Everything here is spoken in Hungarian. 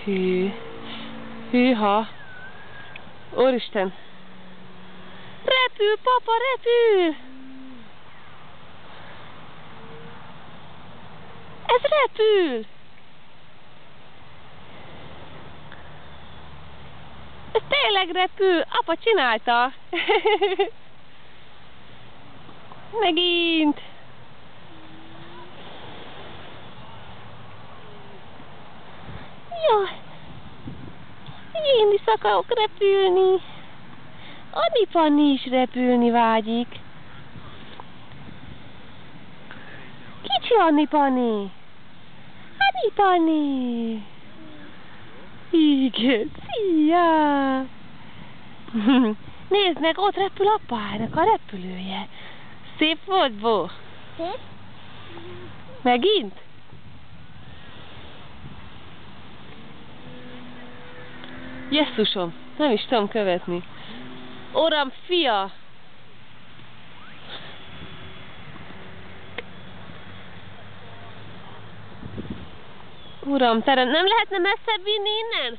Hű. Hűha. Úristen. Repül, papa, repül! Ez repül! Ez tényleg repül! Apa csinálta! Megint! Jaj! Én is akarok repülni! Anni Panni is repülni vágyik. Kicsi Anni Panni! Anni Panni! Igen, szia! Nézd meg, ott repül apának a repülője. Szép volt, Bo? Szép? Megint? Jesszusom, nem is tudom követni. Uram, fia! Uram, terem, nem lehetne messzebb vinni innen?